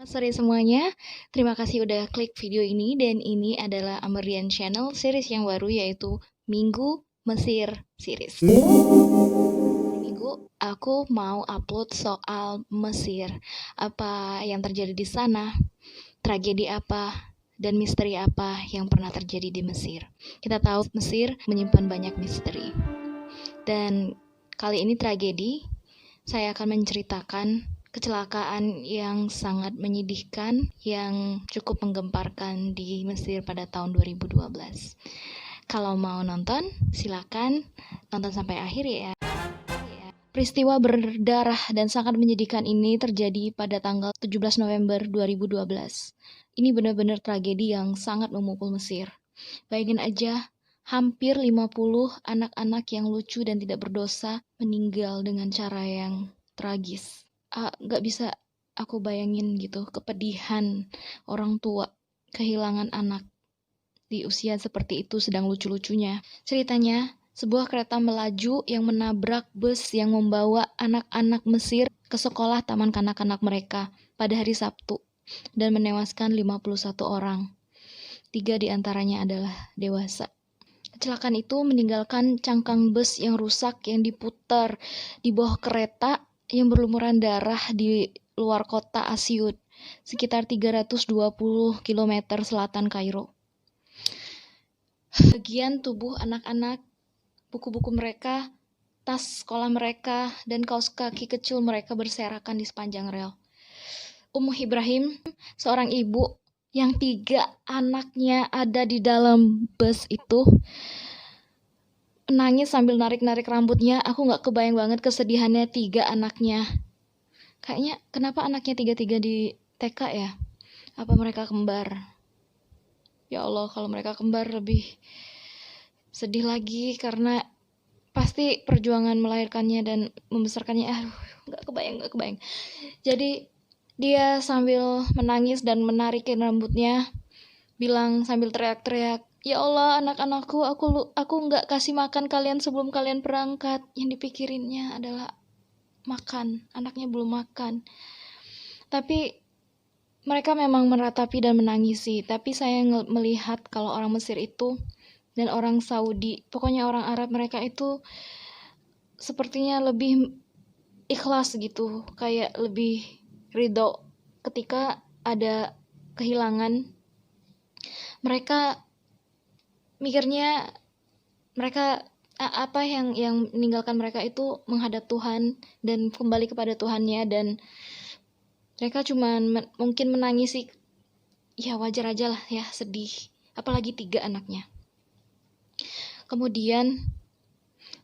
Sore semuanya, terima kasih udah klik video ini dan ini adalah Amarian Channel series yang baru yaitu Minggu Mesir Series. Hari Minggu aku mau upload soal Mesir, apa yang terjadi di sana, tragedi apa, dan misteri apa yang pernah terjadi di Mesir. Kita tahu Mesir menyimpan banyak misteri. Dan kali ini tragedi, saya akan menceritakan kecelakaan yang sangat menyedihkan yang cukup menggemparkan di Mesir pada tahun 2012. Kalau mau nonton, silakan nonton sampai akhir ya. Peristiwa berdarah dan sangat menyedihkan ini terjadi pada tanggal 17 November 2012. Ini benar-benar tragedi yang sangat memukul Mesir. Bayangin aja, hampir 50 anak-anak yang lucu dan tidak berdosa meninggal dengan cara yang tragis. Gak bisa aku bayangin gitu, kepedihan orang tua kehilangan anak di usia seperti itu sedang lucu-lucunya. Ceritanya, sebuah kereta melaju yang menabrak bus yang membawa anak-anak Mesir ke sekolah taman kanak-kanak mereka pada hari Sabtu dan menewaskan 51 orang. 3 diantaranya adalah dewasa. Kecelakaan itu meninggalkan cangkang bus yang rusak yang diputar di bawah kereta yang berlumuran darah di luar kota Asyut, sekitar 320 km selatan Kairo. Bagian tubuh anak-anak, buku-buku mereka, tas sekolah mereka, dan kaos kaki kecil mereka berserakan di sepanjang rel. Ummu Ibrahim, seorang ibu yang 3 anaknya ada di dalam bus itu, nangis sambil narik-narik rambutnya. Aku gak kebayang banget kesedihannya 3 anaknya. Kayaknya kenapa anaknya 3-3 di TK ya? Apa mereka kembar? Ya Allah, kalau mereka kembar lebih sedih lagi karena pasti perjuangan melahirkannya dan membesarkannya, gak kebayang. Jadi dia sambil menangis dan menarikin rambutnya, bilang sambil teriak-teriak, "Ya Allah, anak-anakku, aku nggak kasih makan kalian sebelum kalian berangkat." Yang dipikirinnya adalah makan, anaknya belum makan. Tapi mereka memang meratapi dan menangisi. Tapi saya melihat kalau orang Mesir itu dan orang Saudi, pokoknya orang Arab, mereka itu sepertinya lebih ikhlas gitu, kayak lebih ridho ketika ada kehilangan. Mereka mikirnya apa yang meninggalkan mereka itu menghadap Tuhan dan kembali kepada Tuhannya, dan mereka cuman mungkin menangisi, ya wajar aja lah ya, sedih, apalagi 3 anaknya. Kemudian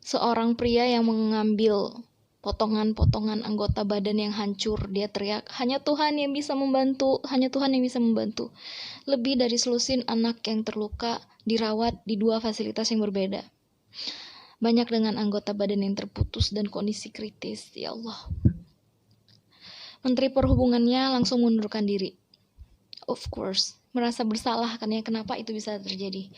seorang pria yang mengambil potongan-potongan anggota badan yang hancur, dia teriak, hanya Tuhan yang bisa membantu. Lebih dari selusin anak yang terluka dirawat di 2 fasilitas yang berbeda. Banyak dengan anggota badan yang terputus dan kondisi kritis. Ya Allah. Menteri Perhubungannya langsung mengundurkan diri. Of course, merasa bersalah kan ya, kenapa itu bisa terjadi.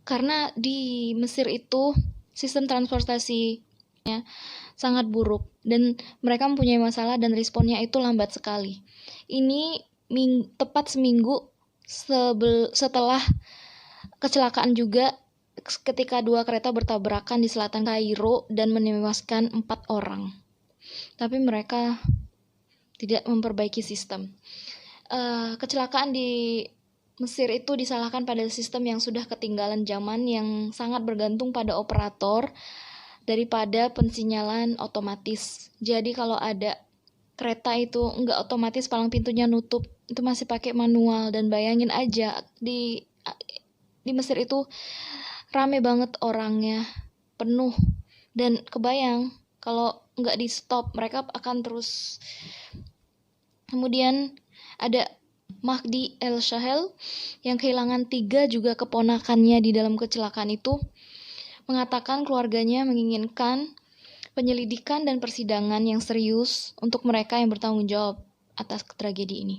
Karena di Mesir itu sistem transportasinya sangat buruk dan mereka mempunyai masalah dan responnya itu lambat sekali. Ini tepat seminggu setelah kecelakaan juga, ketika 2 kereta bertabrakan di selatan Kairo dan menewaskan 4 orang. Tapi mereka tidak memperbaiki sistem. Kecelakaan di Mesir itu disalahkan pada sistem yang sudah ketinggalan zaman, yang sangat bergantung pada operator daripada pensinyalan otomatis. Jadi kalau ada kereta itu nggak otomatis palang pintunya nutup, itu masih pakai manual. Dan bayangin aja di Mesir itu rame banget orangnya, penuh, dan kebayang kalau nggak di stop mereka akan terus. Kemudian ada Mahdi El Shahel yang kehilangan 3 juga keponakannya di dalam kecelakaan itu, mengatakan keluarganya menginginkan penyelidikan dan persidangan yang serius untuk mereka yang bertanggung jawab atas tragedi ini.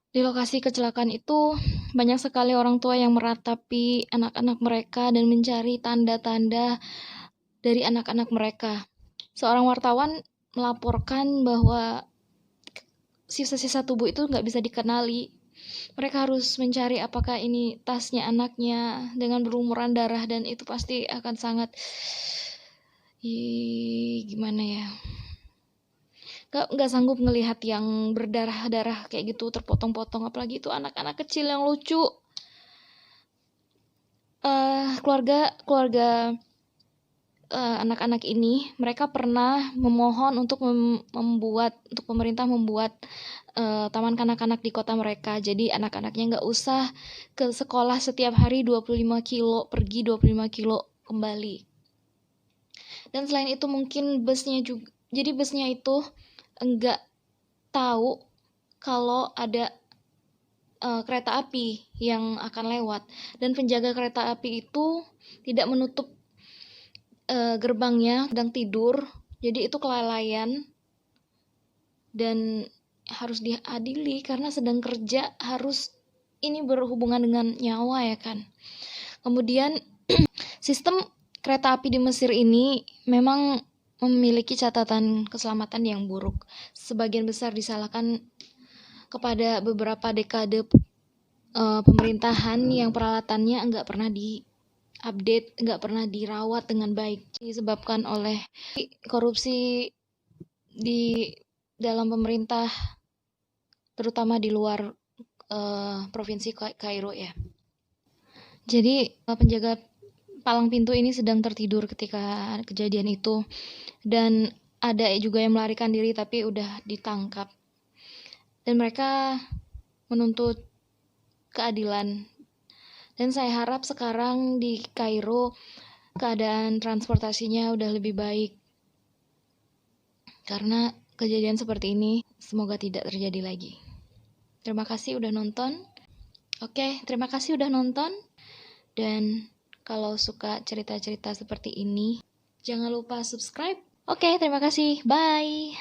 Di lokasi kecelakaan itu banyak sekali orang tua yang meratapi anak-anak mereka dan mencari tanda-tanda dari anak-anak mereka. Seorang wartawan melaporkan bahwa sisa-sisa tubuh itu nggak bisa dikenali. Mereka harus mencari apakah ini tasnya anaknya dengan berlumuran darah, dan itu pasti akan sangat gimana ya, nggak sanggup ngelihat yang berdarah-darah kayak gitu, terpotong-potong, apalagi itu anak-anak kecil yang lucu. Keluarga anak-anak ini, mereka pernah memohon untuk untuk pemerintah membuat taman kanak-kanak di kota mereka. Jadi anak-anaknya nggak usah ke sekolah setiap hari 25 kilo, pergi 25 kilo kembali. Dan selain itu mungkin busnya juga, jadi busnya itu enggak tahu kalau ada kereta api yang akan lewat, dan penjaga kereta api itu tidak menutup gerbangnya, sedang tidur, jadi itu kelalaian dan harus diadili karena sedang kerja, harus ini berhubungan dengan nyawa ya kan. Kemudian sistem kereta api di Mesir ini memang memiliki catatan keselamatan yang buruk. Sebagian besar disalahkan kepada beberapa dekade pemerintahan yang peralatannya nggak pernah update, nggak pernah dirawat dengan baik, disebabkan oleh korupsi di dalam pemerintah, terutama di luar provinsi Kairo ya. Jadi penjaga palang pintu ini sedang tertidur ketika kejadian itu, dan ada juga yang melarikan diri tapi udah ditangkap, dan mereka menuntut keadilan. Dan saya harap sekarang di Kairo keadaan transportasinya udah lebih baik, karena kejadian seperti ini semoga tidak terjadi lagi. Terima kasih udah nonton. Oke, terima kasih udah nonton. Dan kalau suka cerita-cerita seperti ini, jangan lupa subscribe. Oke, terima kasih. Bye.